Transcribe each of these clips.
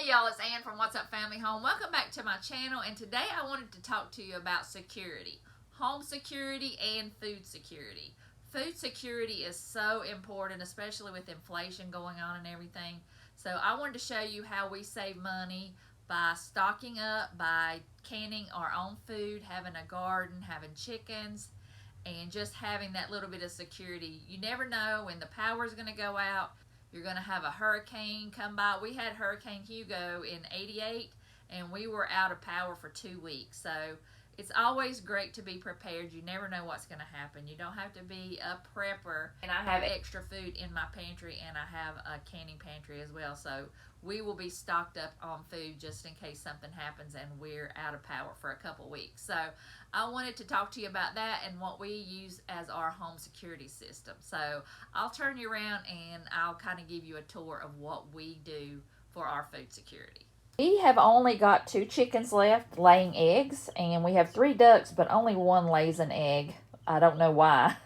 Hey y'all, it's Ann from What's Up Family Home. Welcome back to my channel, and today I wanted to talk to you about security. Home security and food security. Food security is so important, especially with inflation going on and everything. So I wanted to show you how we save money by stocking up, by canning our own food, having a garden, having chickens, and just having that little bit of security. You never know when the power is going to go out. You're going to have a hurricane come by. We had Hurricane Hugo in '88, and we were out of power for 2 weeks. So it's always great to be prepared. You never know what's going to happen. You don't have to be a prepper. And I have extra food in my pantry, and I have a canning pantry as well. So we will be stocked up on food just in case something happens and we're out of power for a couple weeks. So I wanted to talk to you about that and what we use as our home security system. So I'll turn you around and I'll kind of give you a tour of what we do for our food security. We have only got 2 chickens left laying eggs, and we have 3 ducks, but only 1 lays an egg. I don't know why.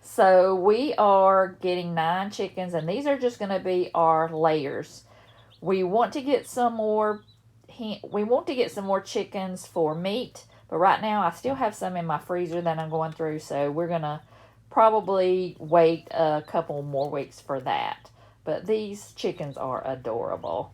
So we are getting 9 chickens, and these are just going to be our layers. We want to get some more. We want to get some more chickens for meat, but right now I still have some in my freezer that I'm going through. So we're gonna probably wait a couple more weeks for that. But these chickens are adorable.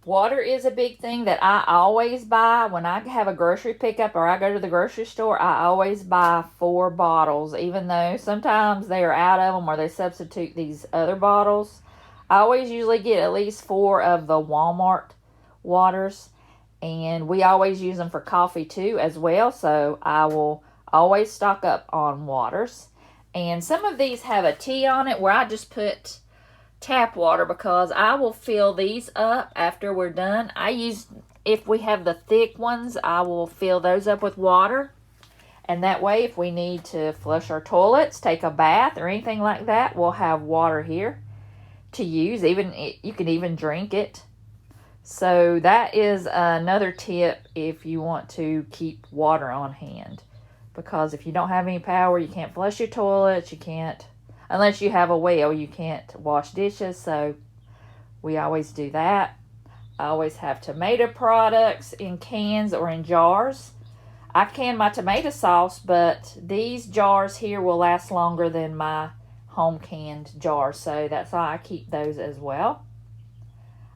Water is a big thing that I always buy when I have a grocery pickup or I go to the grocery store. I always buy 4 bottles, even though sometimes they are out of them or they substitute these other bottles. I always usually get at least 4 of the Walmart waters, and we always use them for coffee too as well, so I will always stock up on waters. And some of these have a T on it where I just put tap water because I will fill these up after we're done. If we have the thick ones, I will fill those up with water, and that way if we need to flush our toilets, take a bath, or anything like that, we'll have water here to use. You can even drink it. So that is another tip if you want to keep water on hand, because if you don't have any power, you can't flush your toilets, you can't, unless you have a well, you can't wash dishes. So we always do that. I always have tomato products in cans or in jars. I can my tomato sauce, but these jars here will last longer than my home canned jars, so that's why I keep those as well.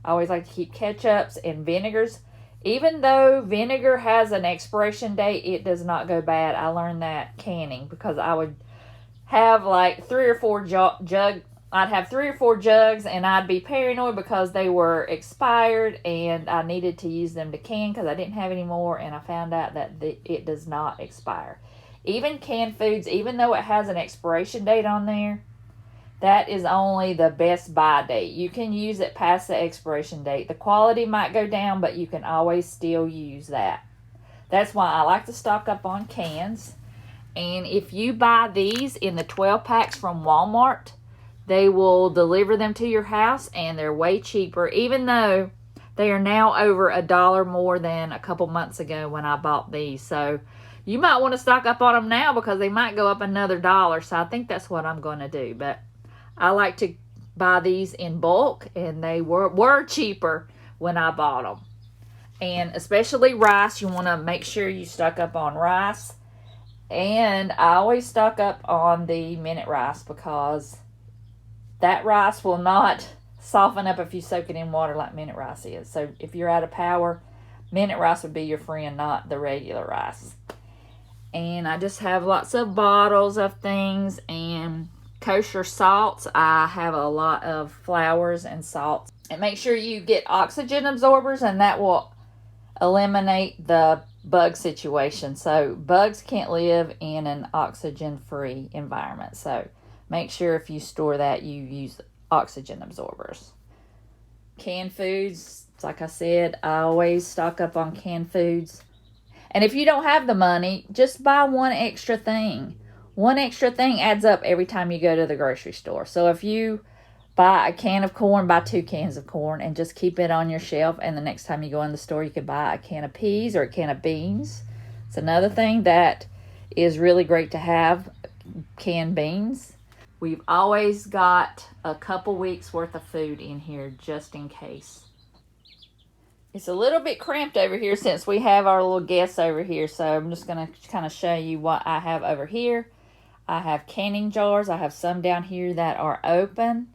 I always like to keep ketchups and vinegars. Even though vinegar has an expiration date, it does not go bad. I learned that canning because I would have like 3 or 4 I'd have 3 or 4 jugs, and I'd be paranoid because they were expired and I needed to use them to can because I didn't have any more, and I found out that it does not expire. Even canned foods, even though it has an expiration date on there, that is only the best buy date. You can use it past the expiration date. The quality might go down, but you can always still use that. That's why I like to stock up on cans. And if you buy these in the 12 packs from Walmart, they will deliver them to your house, and they're way cheaper, even though they are now over $1 more than a couple months ago when I bought these. So you might want to stock up on them now because they might go up another $1. So I think that's what I'm going to do. But I like to buy these in bulk, and they were cheaper when I bought them. And especially rice, you want to make sure you stock up on rice. And I always stock up on the minute rice because that rice will not soften up if you soak it in water like minute rice is. So if you're out of power, minute rice would be your friend, not the regular rice. And I just have lots of bottles of things and kosher salts. I have a lot of flours and salts. And make sure you get oxygen absorbers, and that will eliminate the bug situation. So bugs can't live in an oxygen-free environment. So make sure if you store that, you use oxygen absorbers. Canned foods, like I said, I always stock up on canned foods. And if you don't have the money, just buy 1 extra thing. 1 extra thing adds up every time you go to the grocery store. So if you buy a can of corn, buy 2 cans of corn and just keep it on your shelf. And the next time you go in the store, you could buy a can of peas or a can of beans. It's another thing that is really great to have, canned beans. We've always got a couple weeks worth of food in here just in case. It's a little bit cramped over here since we have our little guests over here. So I'm just going to kind of show you what I have over here. I have canning jars. I have some down here that are open.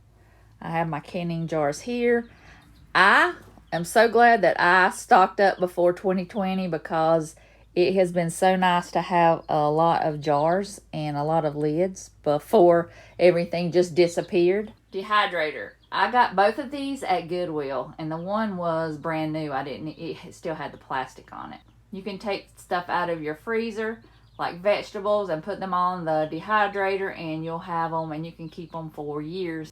I have my canning jars here. I am so glad that I stocked up before 2020 because it has been so nice to have a lot of jars and a lot of lids before everything just disappeared. Dehydrator. I got both of these at Goodwill, and the one was brand new. It still had the plastic on it. You can take stuff out of your freezer, like vegetables, and put them on the dehydrator, and you'll have them, and you can keep them for years.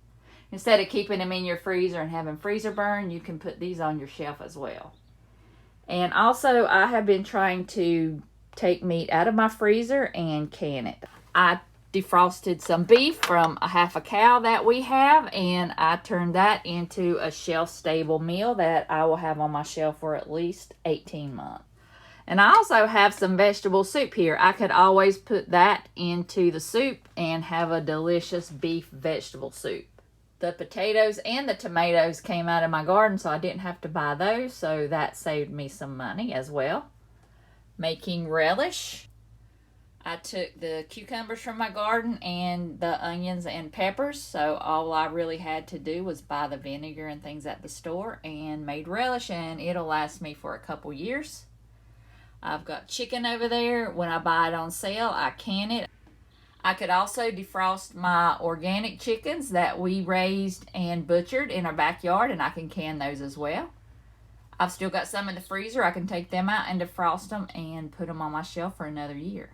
Instead of keeping them in your freezer and having freezer burn, you can put these on your shelf as well. And also, I have been trying to take meat out of my freezer and can it. I defrosted some beef from a half a cow that we have, and I turned that into a shelf-stable meal that I will have on my shelf for at least 18 months. And I also have some vegetable soup here. I could always put that into the soup and have a delicious beef vegetable soup. The potatoes and the tomatoes came out of my garden, so I didn't have to buy those, so that saved me some money as well. Making relish. I took the cucumbers from my garden and the onions and peppers, so all I really had to do was buy the vinegar and things at the store and made relish, and it'll last me for a couple years. I've got chicken over there. When I buy it on sale, I can it. I could also defrost my organic chickens that we raised and butchered in our backyard, and I can can those as well. I've still got some in the freezer. I can take them out and defrost them and put them on my shelf for another year.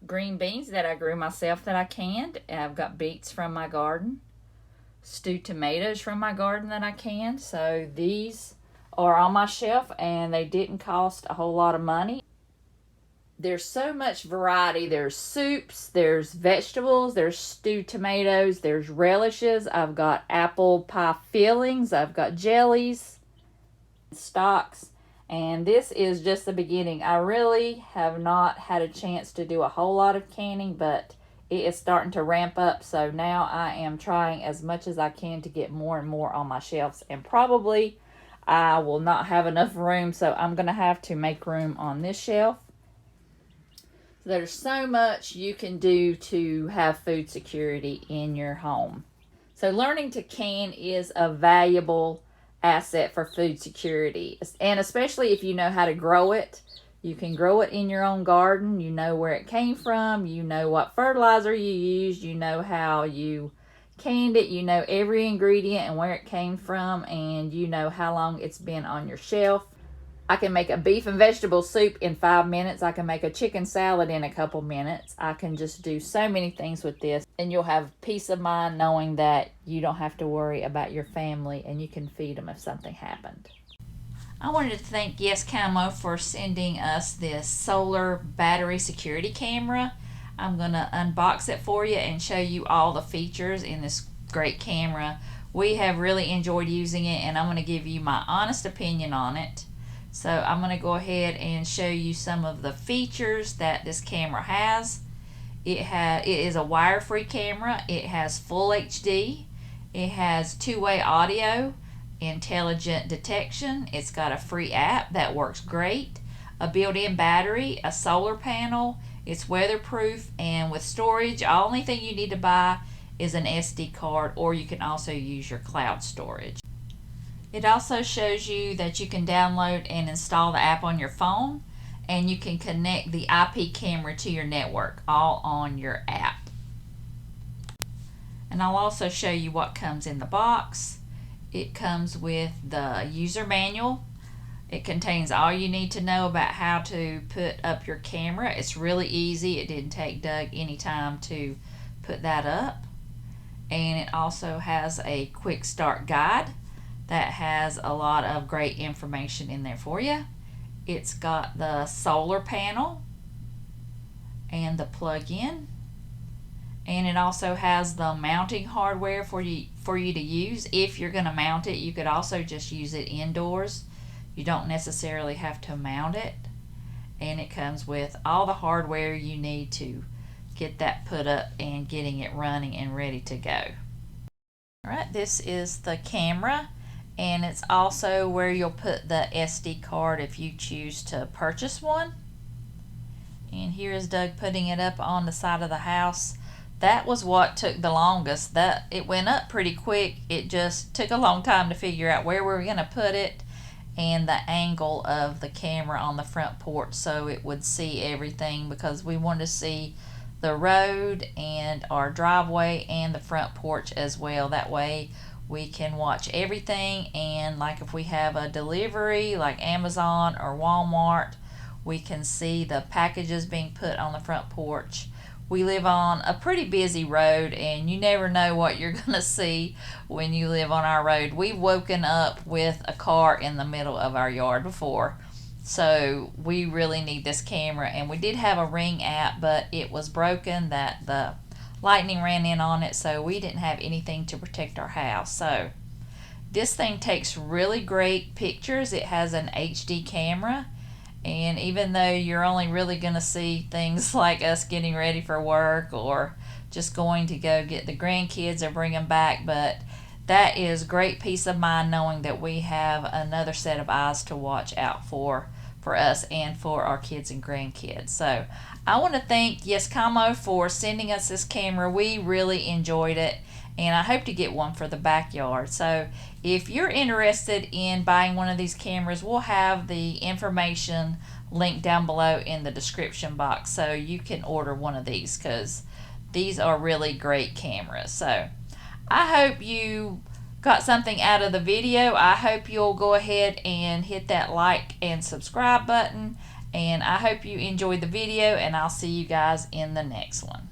Green beans that I grew myself that I canned. I've got beets from my garden. Stewed tomatoes from my garden that I canned. So these are on my shelf, and they didn't cost a whole lot of money. There's so much variety. There's soups, there's vegetables, there's stewed tomatoes, there's relishes. I've got apple pie fillings. I've got jellies, stocks, and this is just the beginning. I really have not had a chance to do a whole lot of canning, but it is starting to ramp up. So now I am trying as much as I can to get more and more on my shelves, and probably I will not have enough room, so I'm going to have to make room on this shelf. There's so much you can do to have food security in your home. So learning to can is a valuable asset for food security. And especially if you know how to grow it. You can grow it in your own garden. You know where it came from. You know what fertilizer you used. You know how you canned it. You know every ingredient and where it came from. And you know how long it's been on your shelf. I can make a beef and vegetable soup in 5 minutes. I can make a chicken salad in a couple minutes. I can just do so many things with this. And you'll have peace of mind knowing that you don't have to worry about your family and you can feed them if something happened. I wanted to thank Yeskamo for sending us this solar battery security camera. I'm going to unbox it for you and show you all the features in this great camera. We have really enjoyed using it, and I'm going to give you my honest opinion on it. So I'm going to go ahead and show you some of the features that this camera has. It is a wire-free camera. It has full HD. It has two-way audio, intelligent detection. It's got a free app that works great, a built-in battery, a solar panel. It's weatherproof, and with storage, the only thing you need to buy is an SD card, or you can also use your cloud storage. It also shows you that you can download and install the app on your phone, and you can connect the IP camera to your network, all on your app. And I'll also show you what comes in the box. It comes with the user manual. It contains all you need to know about how to put up your camera. It's really easy. It didn't take Doug any time to put that up. And it also has a quick start guide that has a lot of great information in there for you. It's got the solar panel and the plug-in, and it also has the mounting hardware for you to use. If you're going to mount it, you could also just use it indoors. You don't necessarily have to mount it, and it comes with all the hardware you need to get that put up and getting it running and ready to go. Alright, this is the camera. and it's also where you'll put the SD card if you choose to purchase one. And here is Doug putting it up on the side of the house. That was what took the longest. That it went up pretty quick. It just took a long time to figure out where we were going to put it and the angle of the camera on the front porch so it would see everything, because we wanted to see the road and our driveway and the front porch as well. That way we can watch everything, and like if we have a delivery like Amazon or Walmart, we can see the packages being put on the front porch. We live on a pretty busy road, and you never know what you're going to see when you live on our road. We've woken up with a car in the middle of our yard before, so we really need this camera. And we did have a Ring app, but it was broken, that the lightning ran in on it, so we didn't have anything to protect our house. So this thing takes really great pictures. It has an HD camera. And even though you're only really going to see things like us getting ready for work or just going to go get the grandkids or bring them back, but that is great peace of mind knowing that we have another set of eyes to watch out for us and for our kids and grandkids. So I want to thank Yeskamo for sending us this camera. We really enjoyed it, and I hope to get one for the backyard. So if you're interested in buying one of these cameras, we'll have the information linked down below in the description box so you can order one of these, because these are really great cameras. So I hope you got something out of the video. I hope you'll go ahead and hit that like and subscribe button, and I hope you enjoyed the video, and I'll see you guys in the next one.